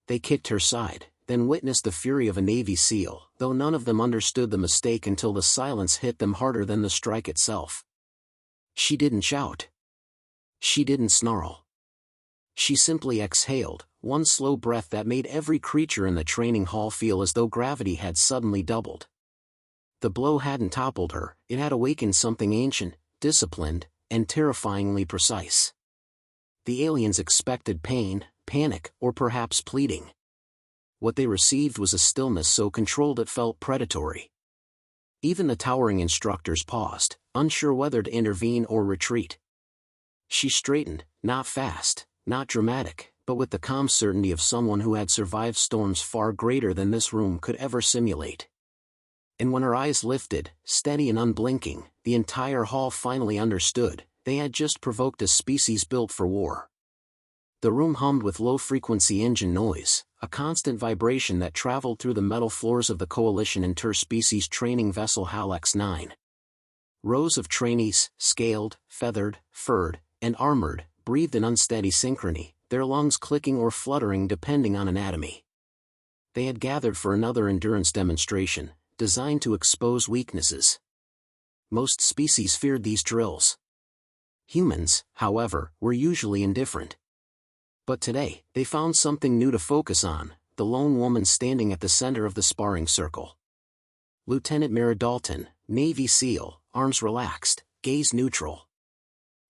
They kicked her side, then witnessed the fury of a Navy SEAL, though none of them understood the mistake until the silence hit them harder than the strike itself. She didn't shout. She didn't snarl. She simply exhaled, one slow breath that made every creature in the training hall feel as though gravity had suddenly doubled. The blow hadn't toppled her, it had awakened something ancient, disciplined, and terrifyingly precise. The aliens expected pain, panic, or perhaps pleading. What they received was a stillness so controlled it felt predatory. Even the towering instructors paused, unsure whether to intervene or retreat. She straightened, not fast, not dramatic, but with the calm certainty of someone who had survived storms far greater than this room could ever simulate. And when her eyes lifted, steady and unblinking, the entire hall finally understood, they had just provoked a species built for war. The room hummed with low-frequency engine noise, a constant vibration that traveled through the metal floors of the Coalition interspecies training vessel Halex 9. Rows of trainees, scaled, feathered, furred, and armored, breathed in unsteady synchrony, their lungs clicking or fluttering depending on anatomy. They had gathered for another endurance demonstration, designed to expose weaknesses. Most species feared these drills. Humans, however, were usually indifferent. But today, they found something new to focus on, the lone woman standing at the center of the sparring circle. Lieutenant Mira Dalton, Navy SEAL, arms relaxed, gaze neutral.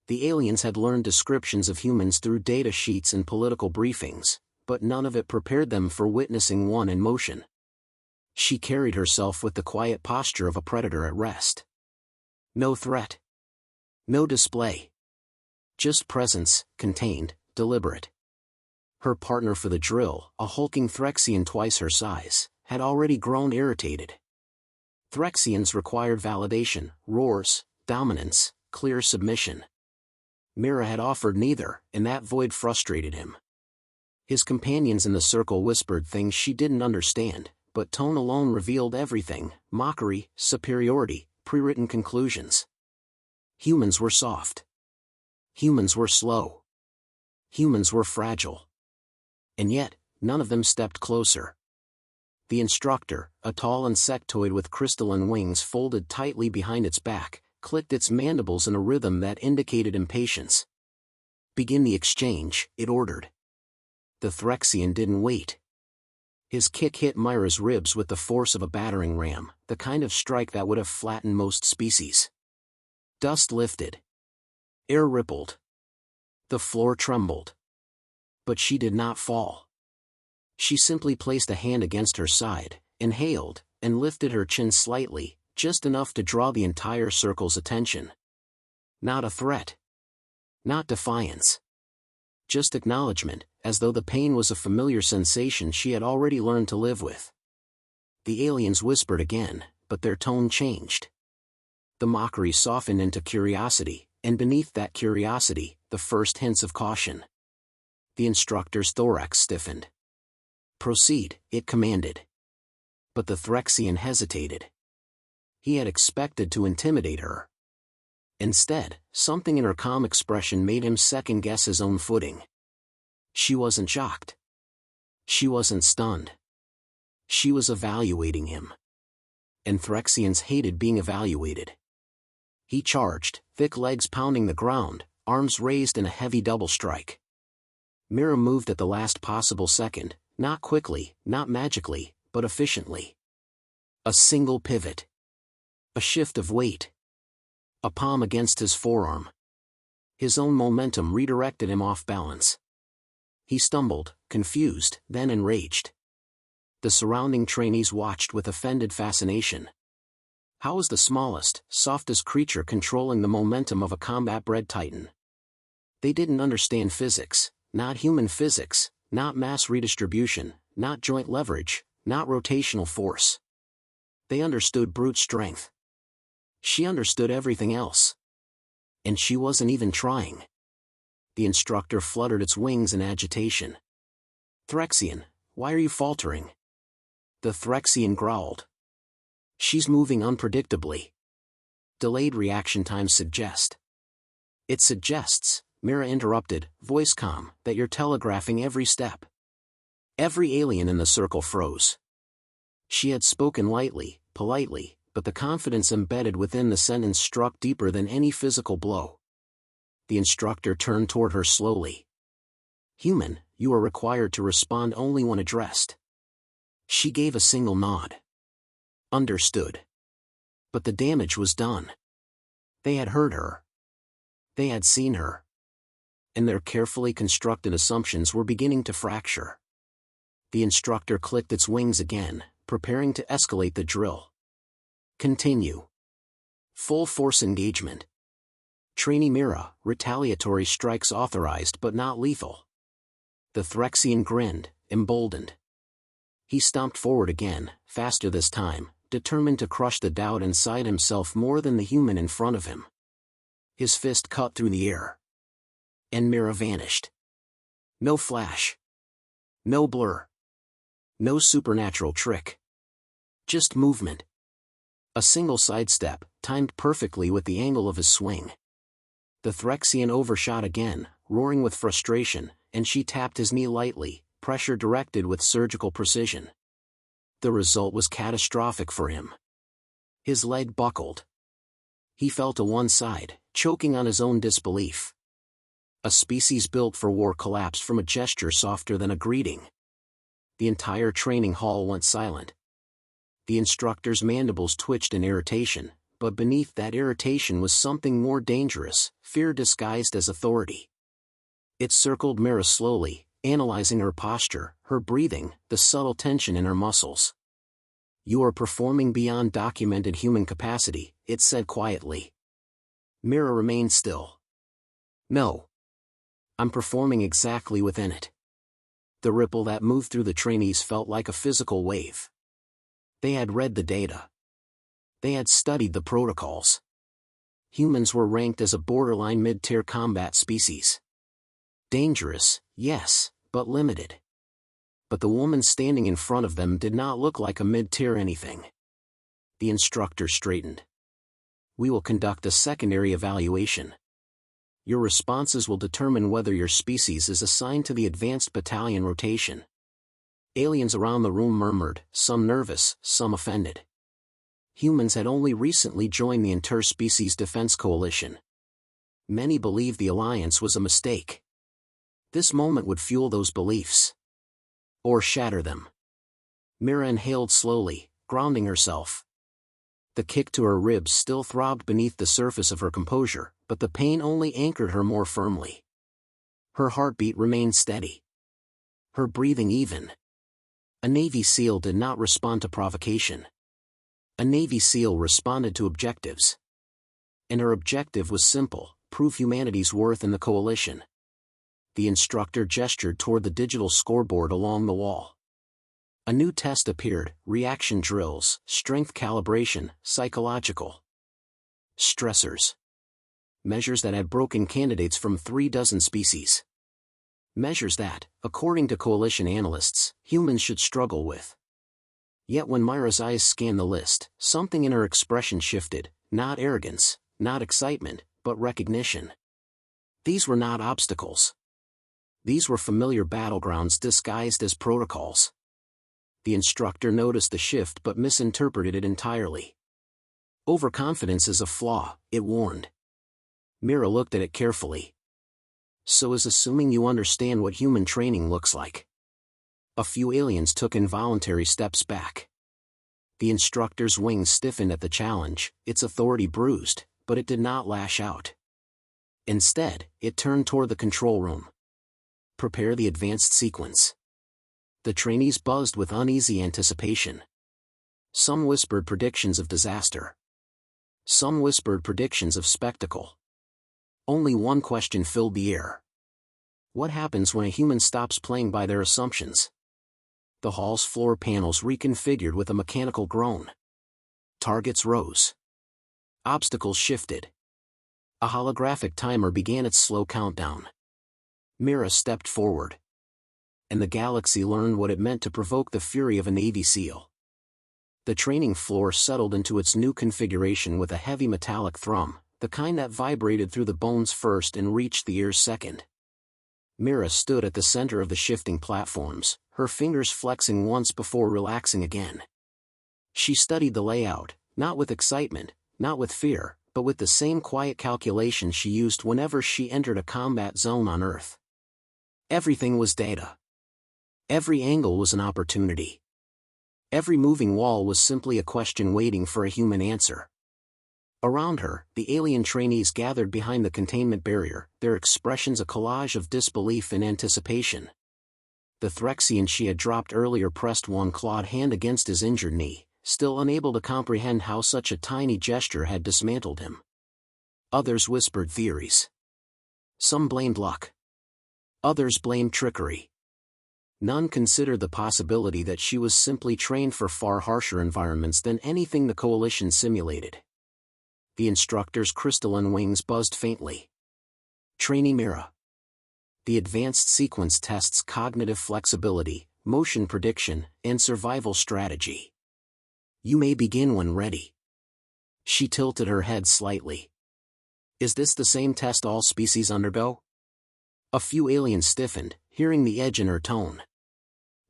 The aliens had learned descriptions of humans through data sheets and political briefings, but none of it prepared them for witnessing one in motion. She carried herself with the quiet posture of a predator at rest. No threat. No display. Just presence, contained, deliberate. Her partner for the drill, a hulking Threxian twice her size, had already grown irritated. Threxians required validation, roars, dominance, clear submission. Mira had offered neither, and that void frustrated him. His companions in the circle whispered things she didn't understand, but tone alone revealed everything: mockery, superiority, pre-written conclusions. Humans were soft. Humans were slow. Humans were fragile. And yet, none of them stepped closer. The instructor, a tall insectoid with crystalline wings folded tightly behind its back, clicked its mandibles in a rhythm that indicated impatience. "Begin the exchange," it ordered. The Threxian didn't wait. His kick hit Myra's ribs with the force of a battering ram, the kind of strike that would have flattened most species. Dust lifted. Air rippled. The floor trembled. But she did not fall. She simply placed a hand against her side, inhaled, and lifted her chin slightly, just enough to draw the entire circle's attention. Not a threat. Not defiance. Just acknowledgement, as though the pain was a familiar sensation she had already learned to live with. The aliens whispered again, but their tone changed. The mockery softened into curiosity, and beneath that curiosity, the first hints of caution. The instructor's thorax stiffened. "Proceed," it commanded. But the Threxian hesitated. He had expected to intimidate her. Instead, something in her calm expression made him second-guess his own footing. She wasn't shocked. She wasn't stunned. She was evaluating him. And Threxians hated being evaluated. He charged, thick legs pounding the ground, arms raised in a heavy double strike. Mira moved at the last possible second, not quickly, not magically, but efficiently. A single pivot. A shift of weight. A palm against his forearm. His own momentum redirected him off balance. He stumbled, confused, then enraged. The surrounding trainees watched with offended fascination. How was the smallest, softest creature controlling the momentum of a combat-bred titan? They didn't understand physics, not human physics, not mass redistribution, not joint leverage, not rotational force. They understood brute strength. She understood everything else. And she wasn't even trying. The instructor fluttered its wings in agitation. "Threxian, why are you faltering?" The Threxian growled. "She's moving unpredictably. Delayed reaction times suggest." "It suggests," Mira interrupted, voice calm, "that you're telegraphing every step." Every alien in the circle froze. She had spoken lightly, politely, but the confidence embedded within the sentence struck deeper than any physical blow. The instructor turned toward her slowly. "Human, you are required to respond only when addressed." She gave a single nod. "Understood." But the damage was done. They had heard her. They had seen her. And their carefully constructed assumptions were beginning to fracture. The instructor clicked its wings again, preparing to escalate the drill. "Continue. Full force engagement. Trainee Mira, retaliatory strikes authorized but not lethal." The Threxian grinned, emboldened. He stomped forward again, faster this time, determined to crush the doubt inside himself more than the human in front of him. His fist cut through the air. And Mira vanished. No flash. No blur. No supernatural trick. Just movement. A single sidestep, timed perfectly with the angle of his swing. The Threxian overshot again, roaring with frustration, and she tapped his knee lightly, pressure directed with surgical precision. The result was catastrophic for him. His leg buckled. He fell to one side, choking on his own disbelief. A species built for war collapsed from a gesture softer than a greeting. The entire training hall went silent. The instructor's mandibles twitched in irritation, but beneath that irritation was something more dangerous, fear disguised as authority. It circled Mira slowly, analyzing her posture, her breathing, the subtle tension in her muscles. "You are performing beyond documented human capacity," it said quietly. Mira remained still. "No. I'm performing exactly within it." The ripple that moved through the trainees felt like a physical wave. They had read the data. They had studied the protocols. Humans were ranked as a borderline mid-tier combat species. Dangerous, yes, but limited. But the woman standing in front of them did not look like a mid-tier anything. The instructor straightened. "We will conduct a secondary evaluation. Your responses will determine whether your species is assigned to the advanced battalion rotation." Aliens around the room murmured, some nervous, some offended. Humans had only recently joined the Interspecies Defense Coalition. Many believed the alliance was a mistake. This moment would fuel those beliefs. Or shatter them. Mira inhaled slowly, grounding herself. The kick to her ribs still throbbed beneath the surface of her composure, but the pain only anchored her more firmly. Her heartbeat remained steady. Her breathing even. A Navy SEAL did not respond to provocation. A Navy SEAL responded to objectives. And her objective was simple: prove humanity's worth in the coalition. The instructor gestured toward the digital scoreboard along the wall. A new test appeared: reaction drills, strength calibration, psychological stressors. Measures that had broken candidates from 36 species. Measures that, according to coalition analysts, humans should struggle with. Yet when Myra's eyes scanned the list, something in her expression shifted, not arrogance, not excitement, but recognition. These were not obstacles. These were familiar battlegrounds disguised as protocols. The instructor noticed the shift but misinterpreted it entirely. "Overconfidence is a flaw," it warned. Mira looked at it carefully. "So is assuming you understand what human training looks like." A few aliens took involuntary steps back. The instructor's wings stiffened at the challenge, its authority bruised, but it did not lash out. Instead, it turned toward the control room. "Prepare the advanced sequence." The trainees buzzed with uneasy anticipation. Some whispered predictions of disaster. Some whispered predictions of spectacle. Only one question filled the air. What happens when a human stops playing by their assumptions? The hall's floor panels reconfigured with a mechanical groan. Targets rose. Obstacles shifted. A holographic timer began its slow countdown. Mira stepped forward. And the galaxy learned what it meant to provoke the fury of a Navy SEAL. The training floor settled into its new configuration with a heavy metallic thrum, the kind that vibrated through the bones first and reached the ears second. Mira stood at the center of the shifting platforms, her fingers flexing once before relaxing again. She studied the layout, not with excitement, not with fear, but with the same quiet calculation she used whenever she entered a combat zone on Earth. Everything was data. Every angle was an opportunity. Every moving wall was simply a question waiting for a human answer. Around her, the alien trainees gathered behind the containment barrier, their expressions a collage of disbelief and anticipation. The Threxian she had dropped earlier pressed one clawed hand against his injured knee, still unable to comprehend how such a tiny gesture had dismantled him. Others whispered theories. Some blamed luck. Others blamed trickery. None considered the possibility that she was simply trained for far harsher environments than anything the Coalition simulated. The instructor's crystalline wings buzzed faintly. Trainee Mira. The advanced sequence tests cognitive flexibility, motion prediction, and survival strategy. You may begin when ready. She tilted her head slightly. Is this the same test all species undergo? A few aliens stiffened, hearing the edge in her tone.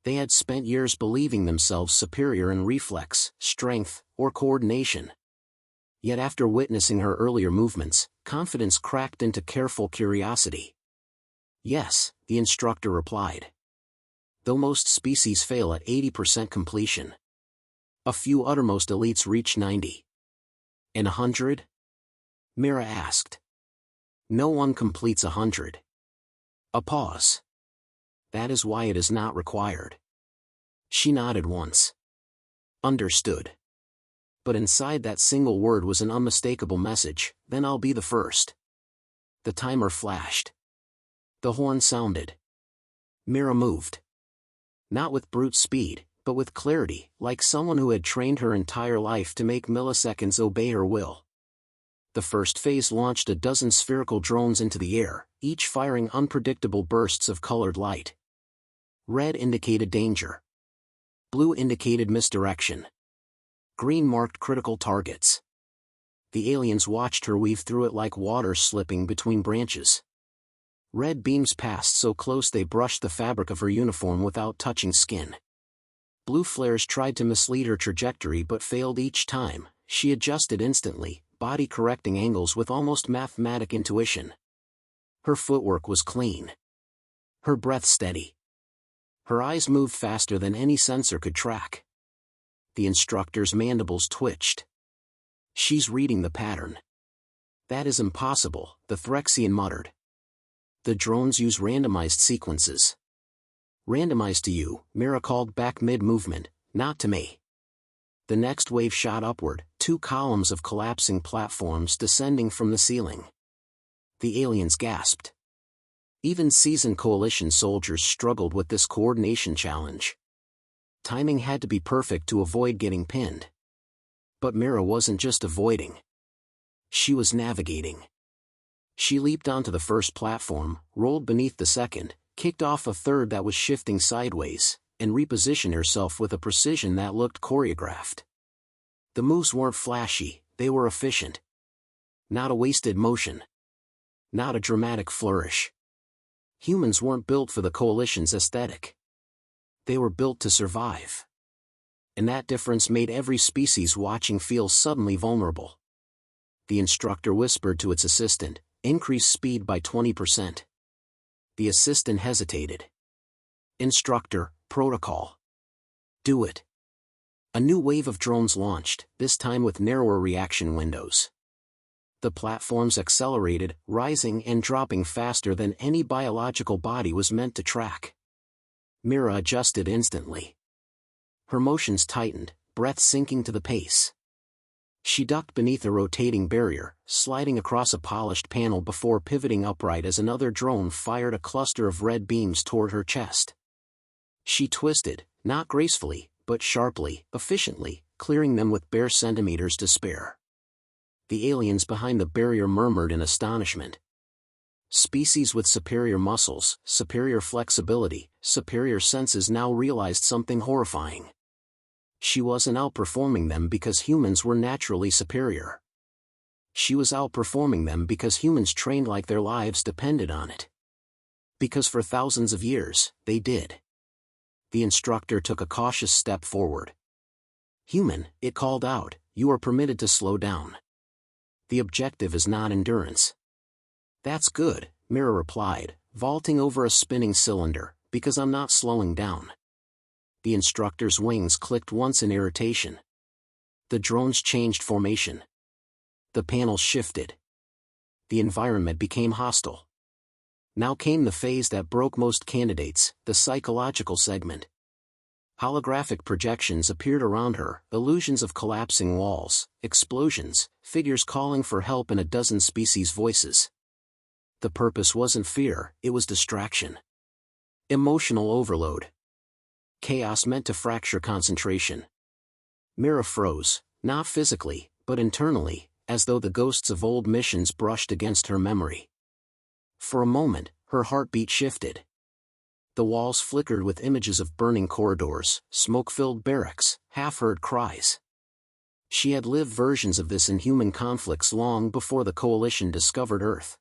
They had spent years believing themselves superior in reflex, strength, or coordination. Yet after witnessing her earlier movements, confidence cracked into careful curiosity. Yes, the instructor replied. Though most species fail at 80% completion. A few uttermost elites reach 90. And 100? Mira asked. No one completes 100. A pause. That is why it is not required. She nodded once. Understood. But inside that single word was an unmistakable message, then I'll be the first. The timer flashed. The horn sounded. Mira moved. Not with brute speed, but with clarity, like someone who had trained her entire life to make milliseconds obey her will. The first phase launched a dozen spherical drones into the air, each firing unpredictable bursts of colored light. Red indicated danger. Blue indicated misdirection. Green marked critical targets. The aliens watched her weave through it like water slipping between branches. Red beams passed so close they brushed the fabric of her uniform without touching skin. Blue flares tried to mislead her trajectory but failed each time. She adjusted instantly, body correcting angles with almost mathematic intuition. Her footwork was clean. Her breath steady. Her eyes moved faster than any sensor could track. The instructor's mandibles twitched. She's reading the pattern. That is impossible, the Threxian muttered. The drones use randomized sequences. Randomized to you, Mira called back mid-movement, not to me. The next wave shot upward, 2 columns of collapsing platforms descending from the ceiling. The aliens gasped. Even seasoned Coalition soldiers struggled with this coordination challenge. Timing had to be perfect to avoid getting pinned. But Mira wasn't just avoiding. She was navigating. She leaped onto the first platform, rolled beneath the second, kicked off a third that was shifting sideways, and repositioned herself with a precision that looked choreographed. The moves weren't flashy, they were efficient. Not a wasted motion. Not a dramatic flourish. Humans weren't built for the Coalition's aesthetic. They were built to survive. And that difference made every species watching feel suddenly vulnerable. The instructor whispered to its assistant, increase speed by 20%. The assistant hesitated. Instructor, protocol. Do it. A new wave of drones launched, this time with narrower reaction windows. The platforms accelerated, rising and dropping faster than any biological body was meant to track. Mira adjusted instantly. Her motions tightened, breath sinking to the pace. She ducked beneath a rotating barrier, sliding across a polished panel before pivoting upright as another drone fired a cluster of red beams toward her chest. She twisted, not gracefully, but sharply, efficiently, clearing them with bare centimeters to spare. The aliens behind the barrier murmured in astonishment. Species with superior muscles, superior flexibility, superior senses now realized something horrifying. She wasn't outperforming them because humans were naturally superior. She was outperforming them because humans trained like their lives depended on it. Because for thousands of years, they did. The instructor took a cautious step forward. Human, it called out, you are permitted to slow down. The objective is not endurance. That's good, Mira replied, vaulting over a spinning cylinder, because I'm not slowing down. The instructor's wings clicked once in irritation. The drones changed formation. The panels shifted. The environment became hostile. Now came the phase that broke most candidates, the psychological segment. Holographic projections appeared around her, illusions of collapsing walls, explosions, figures calling for help in a dozen species' voices. The purpose wasn't fear, it was distraction. Emotional overload. Chaos meant to fracture concentration. Mira froze, not physically, but internally, as though the ghosts of old missions brushed against her memory. For a moment, her heartbeat shifted. The walls flickered with images of burning corridors, smoke-filled barracks, half-heard cries. She had lived versions of this in human conflicts long before the Coalition discovered Earth.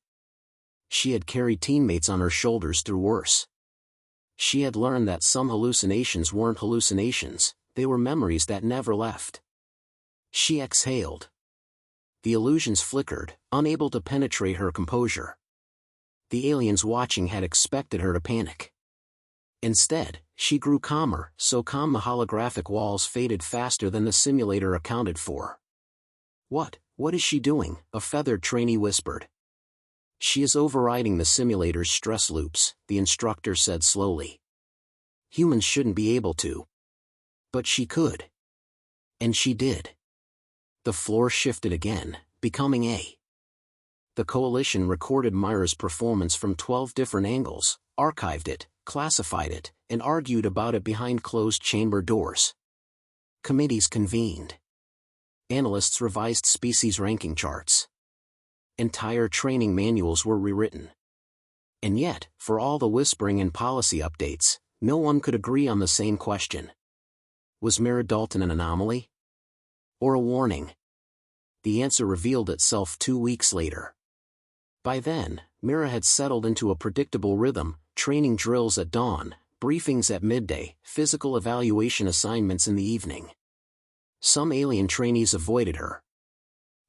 She had carried teammates on her shoulders through worse. She had learned that some hallucinations weren't hallucinations, they were memories that never left. She exhaled. The illusions flickered, unable to penetrate her composure. The aliens watching had expected her to panic. Instead, she grew calmer, so calm the holographic walls faded faster than the simulator accounted for. What is she doing? A feathered trainee whispered. She is overriding the simulator's stress loops, the instructor said slowly. Humans shouldn't be able to. But she could. And she did. The floor shifted again, becoming A. The Coalition recorded Myra's performance from 12 different angles, archived it, classified it, and argued about it behind closed chamber doors. Committees convened. Analysts revised species ranking charts. Entire training manuals were rewritten. And yet, for all the whispering and policy updates, no one could agree on the same question. Was Mira Dalton an anomaly? Or a warning? The answer revealed itself 2 weeks later. By then, Mira had settled into a predictable rhythm, training drills at dawn, briefings at midday, physical evaluation assignments in the evening. Some alien trainees avoided her.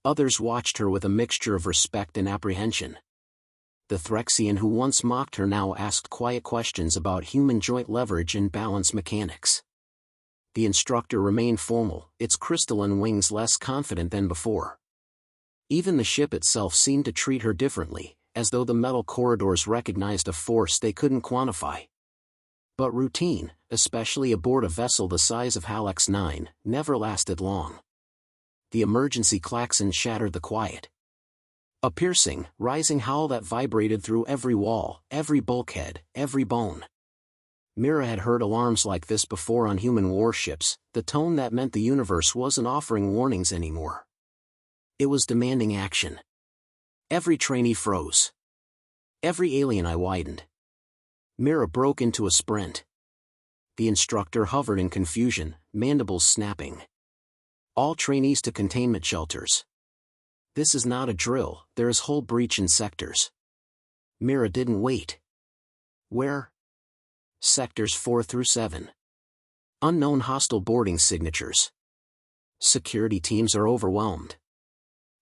Others watched her with a mixture of respect and apprehension. The Threxian who once mocked her now asked quiet questions about human joint leverage and balance mechanics. The instructor remained formal, its crystalline wings less confident than before. Even the ship itself seemed to treat her differently, as though the metal corridors recognized a force they couldn't quantify. But routine, especially aboard a vessel the size of Halex 9, never lasted long. The emergency klaxon shattered the quiet. A piercing, rising howl that vibrated through every wall, every bulkhead, every bone. Mira had heard alarms like this before on human warships, the tone that meant the universe wasn't offering warnings anymore. It was demanding action. Every trainee froze. Every alien eye widened. Mira broke into a sprint. The instructor hovered in confusion, mandibles snapping. All trainees to containment shelters. This is not a drill, there is hull breach in sectors. Mira didn't wait. Where? Sectors 4 through 7. Unknown hostile boarding signatures. Security teams are overwhelmed.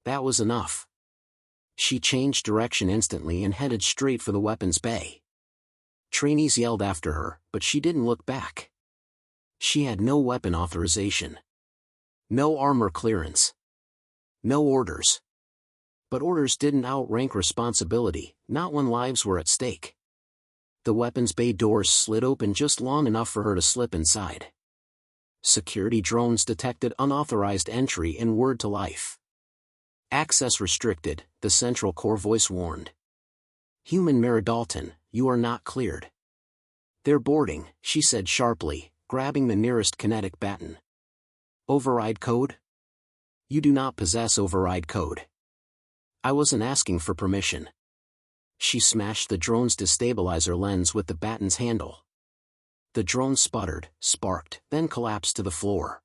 That was enough. She changed direction instantly and headed straight for the weapons bay. Trainees yelled after her, but she didn't look back. She had no weapon authorization. No armor clearance. No orders. But orders didn't outrank responsibility, not when lives were at stake. The weapons bay doors slid open just long enough for her to slip inside. Security drones detected unauthorized entry and word to life. Access restricted, the central core voice warned. Human Mira Dalton, you are not cleared. They're boarding, she said sharply, grabbing the nearest kinetic baton. Override code? You do not possess override code. I wasn't asking for permission. She smashed the drone's destabilizer lens with the baton's handle. The drone sputtered, sparked, then collapsed to the floor.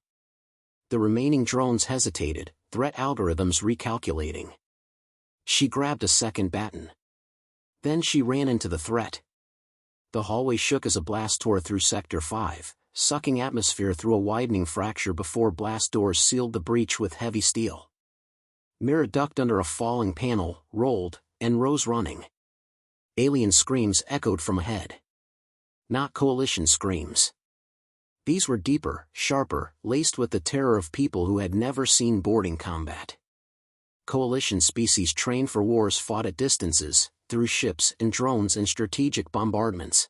The remaining drones hesitated, threat algorithms recalculating. She grabbed a second baton. Then she ran into the threat. The hallway shook as a blast tore through Sector 5, sucking atmosphere through a widening fracture before blast doors sealed the breach with heavy steel. Mira ducked under a falling panel, rolled, and rose running. Alien screams echoed from ahead. Not Coalition screams. These were deeper, sharper, laced with the terror of people who had never seen boarding combat. Coalition species trained for wars fought at distances, through ships and drones and strategic bombardments.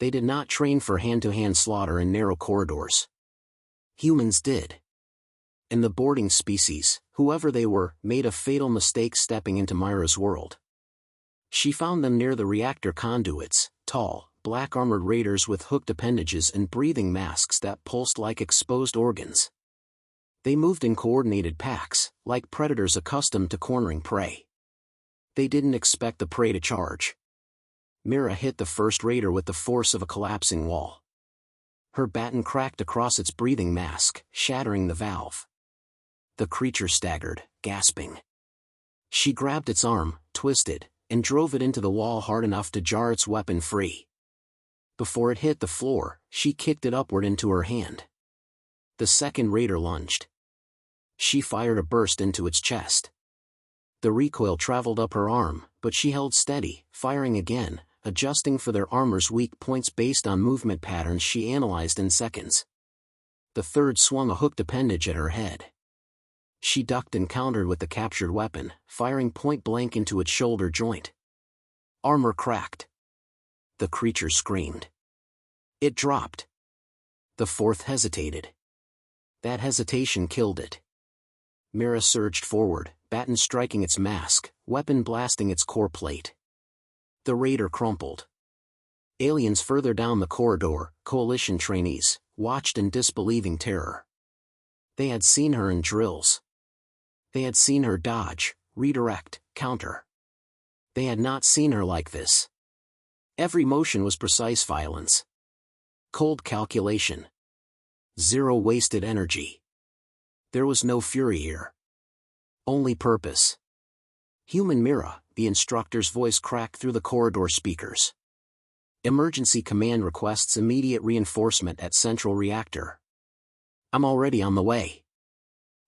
They did not train for hand-to-hand slaughter in narrow corridors. Humans did. And the boarding species, whoever they were, made a fatal mistake stepping into Myra's world. She found them near the reactor conduits, tall, black-armored raiders with hooked appendages and breathing masks that pulsed like exposed organs. They moved in coordinated packs, like predators accustomed to cornering prey. They didn't expect the prey to charge. Mira hit the first raider with the force of a collapsing wall. Her baton cracked across its breathing mask, shattering the valve. The creature staggered, gasping. She grabbed its arm, twisted, and drove it into the wall hard enough to jar its weapon free. Before it hit the floor, she kicked it upward into her hand. The second raider lunged. She fired a burst into its chest. The recoil traveled up her arm, but she held steady, firing again, adjusting for their armor's weak points based on movement patterns she analyzed in seconds. The third swung a hooked appendage at her head. She ducked and countered with the captured weapon, firing point-blank into its shoulder joint. Armor cracked. The creature screamed. It dropped. The fourth hesitated. That hesitation killed it. Mira surged forward, baton striking its mask, weapon blasting its core plate. The raider crumpled. Aliens further down the corridor, Coalition trainees, watched in disbelieving terror. They had seen her in drills. They had seen her dodge, redirect, counter. They had not seen her like this. Every motion was precise violence. Cold calculation. Zero wasted energy. There was no fury here. Only purpose. Human Mira, the instructor's voice cracked through the corridor speakers. Emergency command requests immediate reinforcement at Central Reactor. I'm already on the way.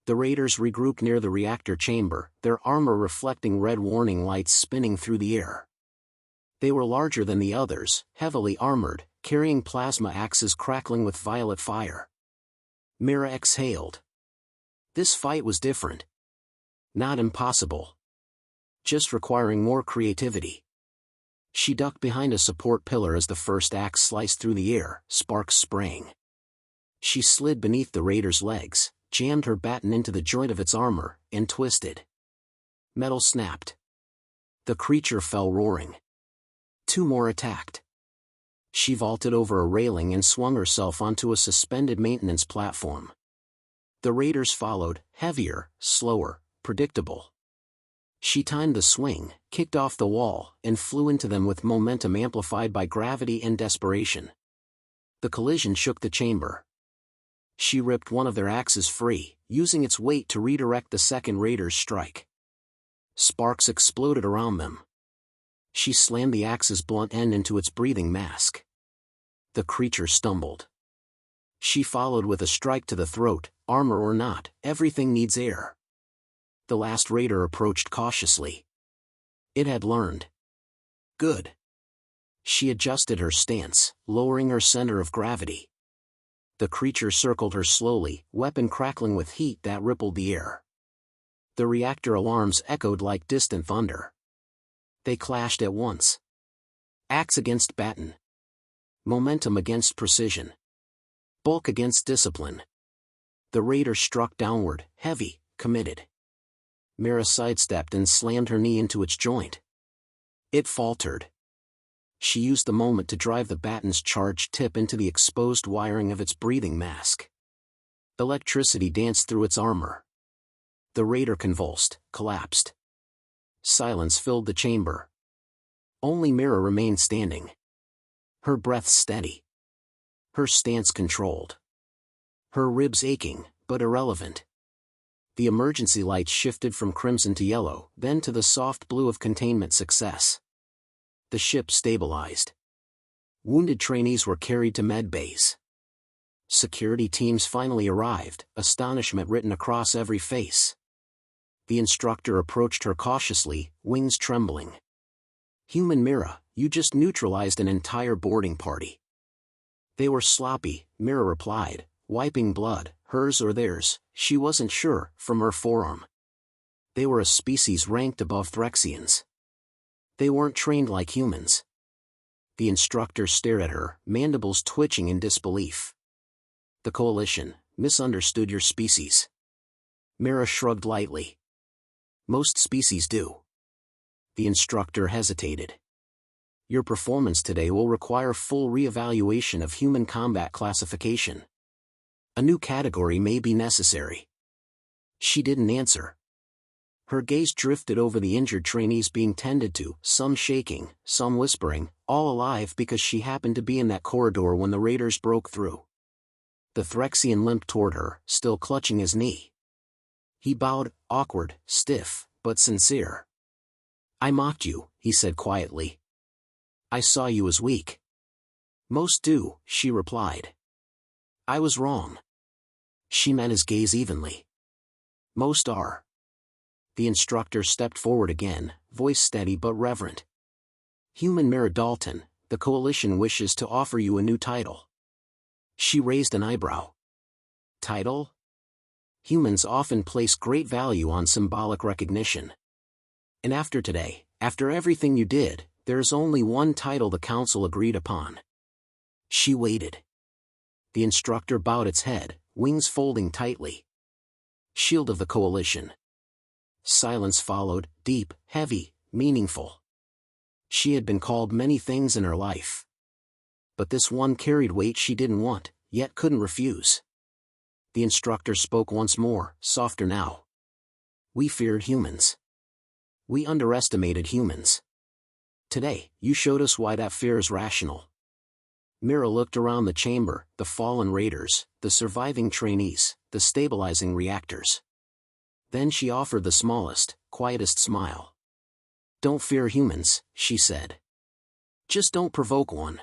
The raiders regrouped near the reactor chamber, their armor reflecting red warning lights spinning through the air. They were larger than the others, heavily armored, carrying plasma axes crackling with violet fire. Mira exhaled. This fight was different. Not impossible. Just requiring more creativity. She ducked behind a support pillar as the first axe sliced through the air, sparks spraying. She slid beneath the raider's legs, jammed her baton into the joint of its armor, and twisted. Metal snapped. The creature fell roaring. Two more attacked. She vaulted over a railing and swung herself onto a suspended maintenance platform. The raiders followed, heavier, slower, predictable. She timed the swing, kicked off the wall, and flew into them with momentum amplified by gravity and desperation. The collision shook the chamber. She ripped one of their axes free, using its weight to redirect the second raider's strike. Sparks exploded around them. She slammed the axe's blunt end into its breathing mask. The creature stumbled. She followed with a strike to the throat, armor or not, everything needs air. The last raider approached cautiously. It had learned. Good. She adjusted her stance, lowering her center of gravity. The creature circled her slowly, weapon crackling with heat that rippled the air. The reactor alarms echoed like distant thunder. They clashed at once. Axe against baton. Momentum against precision. Bulk against discipline. The raider struck downward, heavy, committed. Mira sidestepped and slammed her knee into its joint. It faltered. She used the moment to drive the baton's charged tip into the exposed wiring of its breathing mask. Electricity danced through its armor. The raider convulsed, collapsed. Silence filled the chamber. Only Mira remained standing. Her breath steady. Her stance controlled. Her ribs aching, but irrelevant. The emergency lights shifted from crimson to yellow, then to the soft blue of containment success. The ship stabilized. Wounded trainees were carried to med bays. Security teams finally arrived, astonishment written across every face. The instructor approached her cautiously, wings trembling. "Human Mira, you just neutralized an entire boarding party." "They were sloppy," Mira replied, wiping blood, hers or theirs, she wasn't sure, from her forearm. "They were a species ranked above Threxians. They weren't trained like humans." The instructor stared at her, mandibles twitching in disbelief. "The Coalition misunderstood your species." Mira shrugged lightly. "Most species do." The instructor hesitated. "Your performance today will require full reevaluation of human combat classification. A new category may be necessary." She didn't answer. Her gaze drifted over the injured trainees being tended to, some shaking, some whispering, all alive because she happened to be in that corridor when the raiders broke through. The Threxian limped toward her, still clutching his knee. He bowed, awkward, stiff, but sincere. "I mocked you," he said quietly. "I saw you as weak." "Most do," she replied. "I was wrong." She met his gaze evenly. "Most are." The instructor stepped forward again, voice steady but reverent. "Human Mira Dalton, the Coalition wishes to offer you a new title." She raised an eyebrow. "Title?" Humans often place great value on symbolic recognition. "And after today, after everything you did, there's only one title the council agreed upon." She waited. The instructor bowed its head, wings folding tightly. "Shield of the Coalition." Silence followed, deep, heavy, meaningful. She had been called many things in her life. But this one carried weight she didn't want, yet couldn't refuse. The instructor spoke once more, softer now. "We feared humans. We underestimated humans. Today, you showed us why that fear is rational." Mira looked around the chamber, the fallen raiders, the surviving trainees, the stabilizing reactors. Then she offered the smallest, quietest smile. "Don't fear humans," she said. "Just don't provoke one."